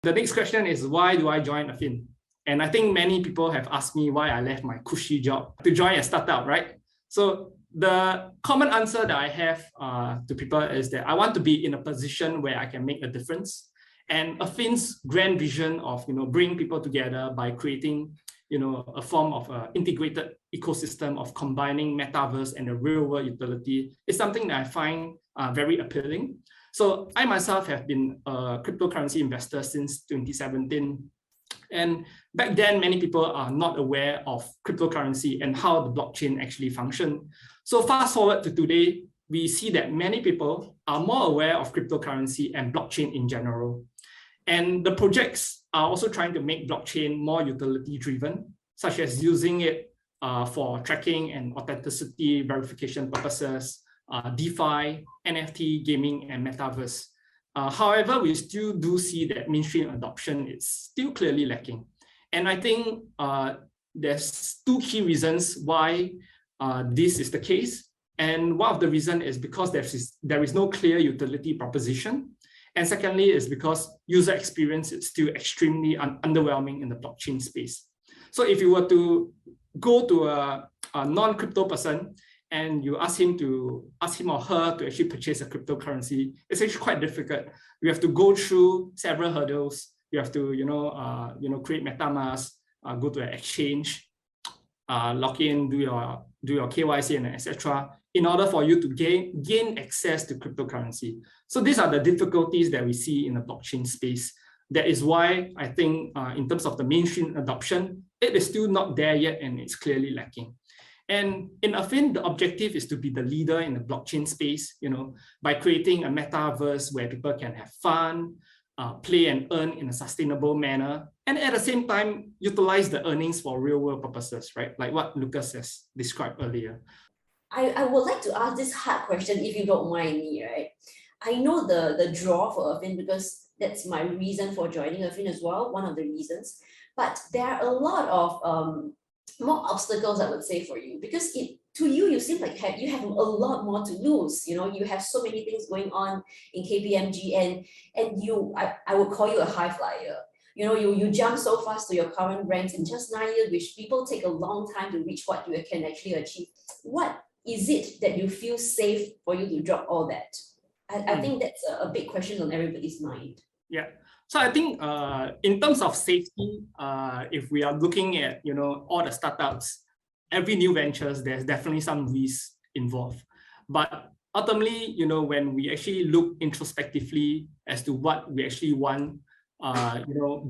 The next question is, why do I join Affyn? And I think many people have asked me why I left my cushy job to join a startup, right? So the common answer that I have to people is that I want to be in a position where I can make a difference. And Affyn's grand vision of bringing people together by creating a form of integrated ecosystem of combining metaverse and the real world utility is something that I find very appealing. So I myself have been a cryptocurrency investor since 2017. And back then, many people are not aware of cryptocurrency and how the blockchain actually function. So fast forward to today, we see that many people are more aware of cryptocurrency and blockchain in general. And the projects are also trying to make blockchain more utility driven, such as using it for tracking and authenticity verification purposes, DeFi, NFT, gaming, and metaverse. However, we still do see that mainstream adoption is still clearly lacking. And I think there's two key reasons why this is the case. And one of the reasons is because there is no clear utility proposition. And secondly, is because user experience is still extremely underwhelming in the blockchain space. So if you were to go to a non-crypto person and you ask him or her to actually purchase a cryptocurrency, it's actually quite difficult. You have to go through several hurdles. You have to create MetaMask, go to an exchange, log in, do your KYC and etc. in order for you to gain access to cryptocurrency. So these are the difficulties that we see in the blockchain space. That is why I think in terms of the mainstream adoption, it is still not there yet and it's clearly lacking. And in Affyn, the objective is to be the leader in the blockchain space, by creating a metaverse where people can have fun, play and earn in a sustainable manner, and at the same time, utilize the earnings for real world purposes, right? Like what Lucas has described earlier. I would like to ask this hard question, if you don't mind me, right? I know the draw for Affyn because that's my reason for joining Affyn as well, one of the reasons. But there are a lot of more obstacles, I would say, for you, because to you, you seem like you have a lot more to lose. You have so many things going on in KPMG, and I would call you a high flyer. You jump so fast to your current ranks in just 9 years, which people take a long time to reach what you can actually achieve. What is it that you feel safe for you to drop all that? I think that's a big question on everybody's mind. Yeah. So I think in terms of safety, if we are looking at all the startups, every new ventures, there's definitely some risk involved. But ultimately, when we actually look introspectively as to what we actually want,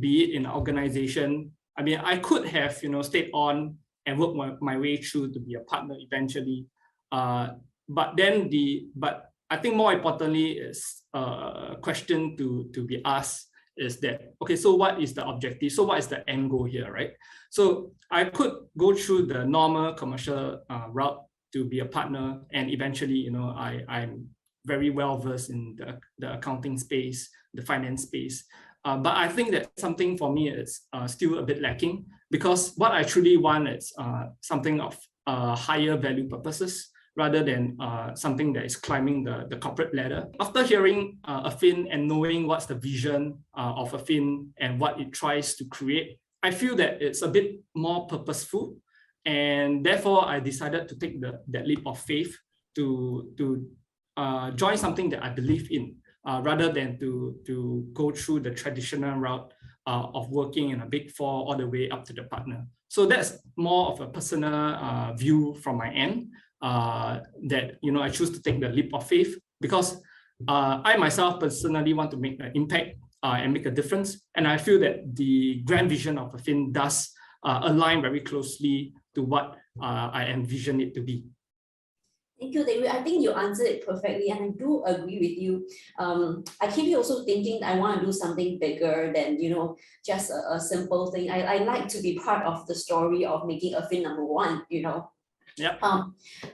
be it in an organization, I mean, I could have stayed on and worked my way through to be a partner eventually. But I think more importantly is a question to be asked is that, okay, so what is the objective? So what is the end goal here, right? So I could go through the normal commercial route to be a partner, and eventually, I'm very well versed in the accounting space, the finance space. But I think that something for me is still a bit lacking, because what I truly want is something of higher value purposes, rather than something that is climbing the corporate ladder. After hearing Affyn and knowing what's the vision of Affyn and what it tries to create, I feel that it's a bit more purposeful, and therefore I decided to take that leap of faith to join something that I believe in, rather than to go through the traditional route of working in a big four all the way up to the partner. So that's more of a personal view from my end. That I choose to take the leap of faith because I myself personally want to make an impact and make a difference, and I feel that the grand vision of Affyn does align very closely to what I envision it to be. Thank you, David. I think you answered it perfectly, and I do agree with you. I keep also thinking I want to do something bigger than just a simple thing. I like to be part of the story of making Affyn #1. Yeah.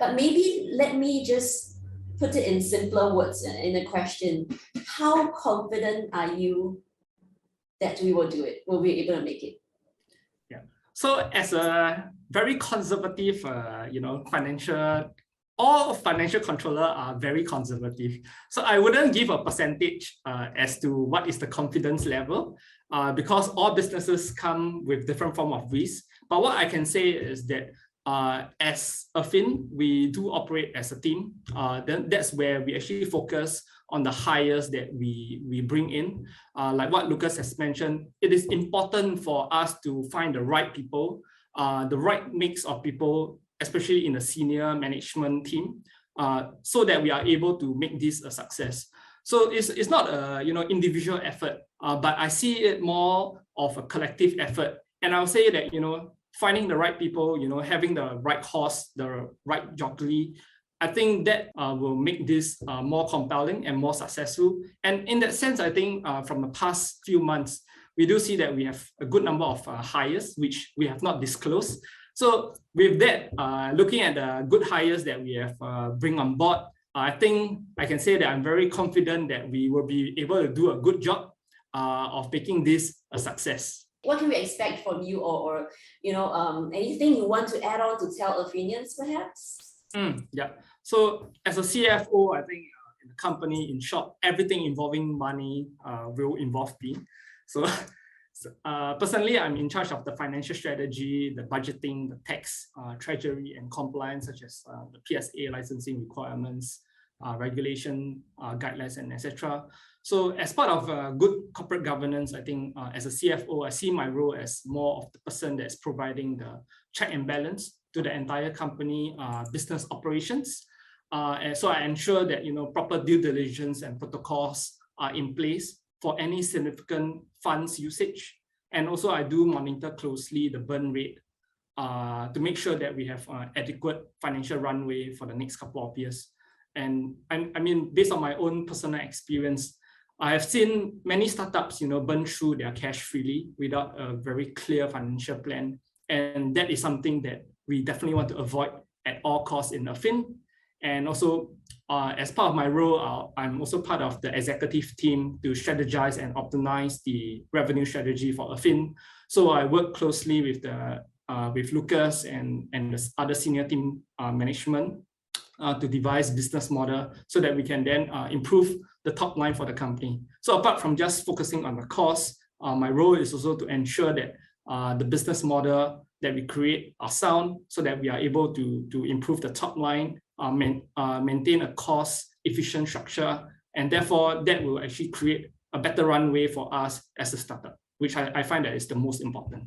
But maybe let me just put it in simpler words in a question. How confident are you that we will do it? Will we be able to make it? Yeah. So as a very conservative, financial all financial controllers are very conservative. So I wouldn't give a percentage as to what is the confidence level because all businesses come with different form of risk. But what I can say is that as Affyn, we do operate as a team. Then that's where we actually focus on the hires that we bring in. Like what Lucas has mentioned, it is important for us to find the right people, the right mix of people, especially in the senior management team, so that we are able to make this a success. So it's not a individual effort, but I see it more of a collective effort. And I'll say that finding the right people, having the right horse, the right jockey, I think that will make this more compelling and more successful. And in that sense, I think from the past few months, we do see that we have a good number of hires, which we have not disclosed. So with that, looking at the good hires that we have bring on board, I think I can say that I'm very confident that we will be able to do a good job of making this a success. What can we expect from you, or anything you want to add on to tell Affynians perhaps? Yeah. So as a CFO, I think in the company, in short, everything involving money will involve me. So personally, I'm in charge of the financial strategy, the budgeting, the tax, treasury, and compliance, such as the PSA licensing requirements, regulation guidelines, and etc. So as part of good corporate governance, I think as a CFO, I see my role as more of the person that's providing the check and balance to the entire company business operations. And so I ensure that proper due diligence and protocols are in place for any significant funds usage. And also I do monitor closely the burn rate to make sure that we have adequate financial runway for the next couple of years. And I mean, based on my own personal experience, I have seen many startups, burn through their cash freely without a very clear financial plan. And that is something that we definitely want to avoid at all costs in Affyn. And also, as part of my role, I'm also part of the executive team to strategize and optimize the revenue strategy for Affyn. So I work closely with with Lucas and the other senior team management to devise business model so that we can then improve the top line for the company. So apart from just focusing on the cost, my role is also to ensure that the business model that we create are sound so that we are able to improve the top line, maintain a cost-efficient structure, and therefore that will actually create a better runway for us as a startup, which I find that is the most important.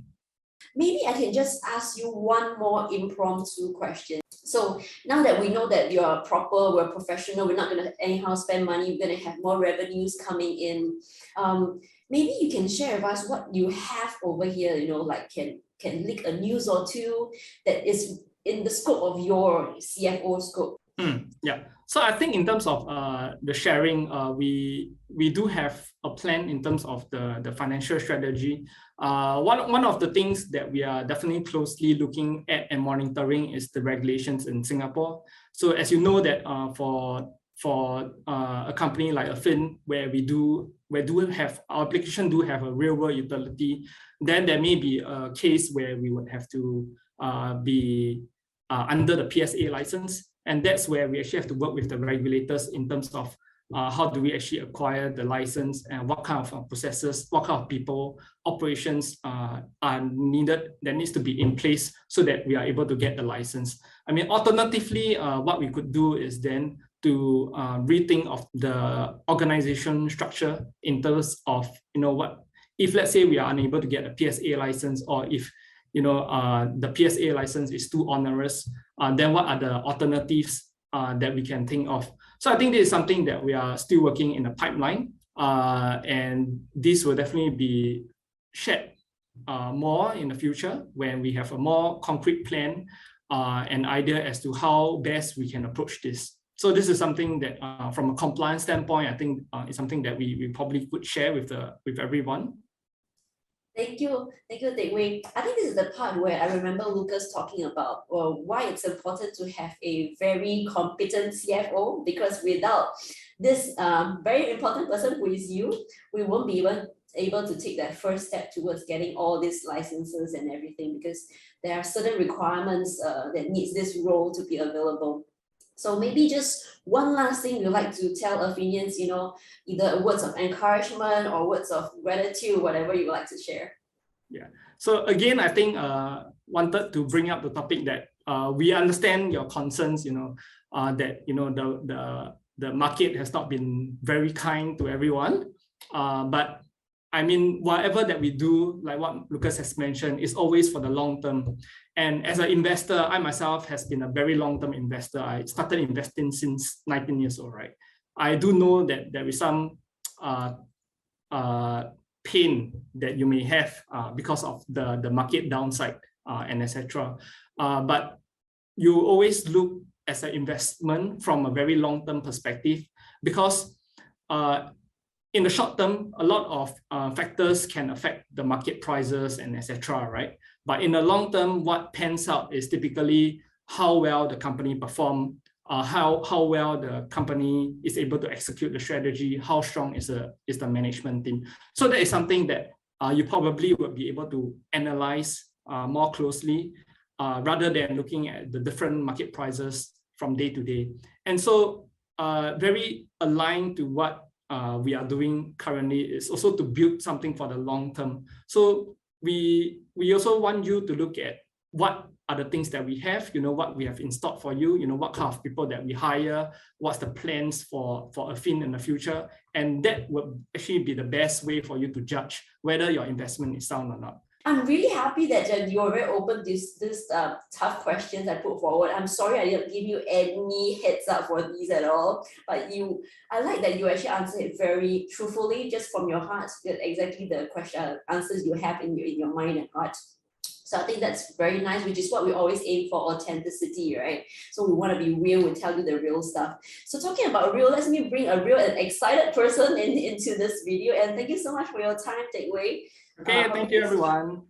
Maybe I can just ask you one more impromptu question. So now that we know that you're proper, we're professional, we're not going to anyhow spend money, we're going to have more revenues coming in. Maybe you can share with us what you have over here, like can leak a news or two that is in the scope of your CFO scope. Yeah. So I think in terms of the sharing, we do have a plan in terms of the financial strategy. One of the things that we are definitely closely looking at and monitoring is the regulations in Singapore. So as you know that for a company like Affyn, where our application do have a real world utility, then there may be a case where we would have to be under the PSA license. And that's where we actually have to work with the regulators in terms of how do we actually acquire the license and what kind of processes, what kind of people, operations are needed, that needs to be in place so that we are able to get the license. I mean, alternatively, what we could do is then to rethink of the organization structure in terms of, if let's say we are unable to get a PSA license, or if the PSA license is too onerous, then what are the alternatives that we can think of? So I think this is something that we are still working in the pipeline, and this will definitely be shared more in the future when we have a more concrete plan and idea as to how best we can approach this. So this is something that from a compliance standpoint, I think is something that we probably could share with everyone. Thank you, 𝙏𝙏. I think this is the part where I remember Lucas talking about why it's important to have a very competent CFO, because without this very important person who is you, we won't be able to take that first step towards getting all these licenses and everything, because there are certain requirements that needs this role to be available. So maybe just one last thing you'd like to tell Affynians, you know, either words of encouragement or words of gratitude, whatever you would like to share. Yeah. So again, I think wanted to bring up the topic that we understand your concerns, you know, that you know the market has not been very kind to everyone. But I mean, whatever that we do, like what Lucas has mentioned, is always for the long term. And as an investor, I myself has been a very long-term investor. I started investing since 19 years old, right? I do know that there is some pain that you may have because of the market downside and etc. But you always look as an investment from a very long-term perspective, because in the short term, a lot of factors can affect the market prices and etc. Right? But in the long term, what pans out is typically how well the company perform, how well the company is able to execute the strategy, how strong is the management team. So that is something that you probably would be able to analyze more closely rather than looking at the different market prices from day to day. And so very aligned to what we are doing currently is also to build something for the long term. So we also want you to look at what are the things that we have, you know, what we have in stock for you, you know, what kind of people that we hire, what's the plans for Affyn in the future. And that would actually be the best way for you to judge whether your investment is sound or not. I'm really happy that you were very open to this tough questions I put forward. I'm sorry I didn't give you any heads up for these at all, but I like that you actually answered it very truthfully, just from your heart, exactly the question answers you have in your mind and heart. So I think that's very nice, which is what we always aim for, authenticity, right? So we want to be real, we tell you the real stuff. So talking about real, let me bring a real and excited person into this video. And thank you so much for your time, 𝘕𝙏. Okay, thank you everyone.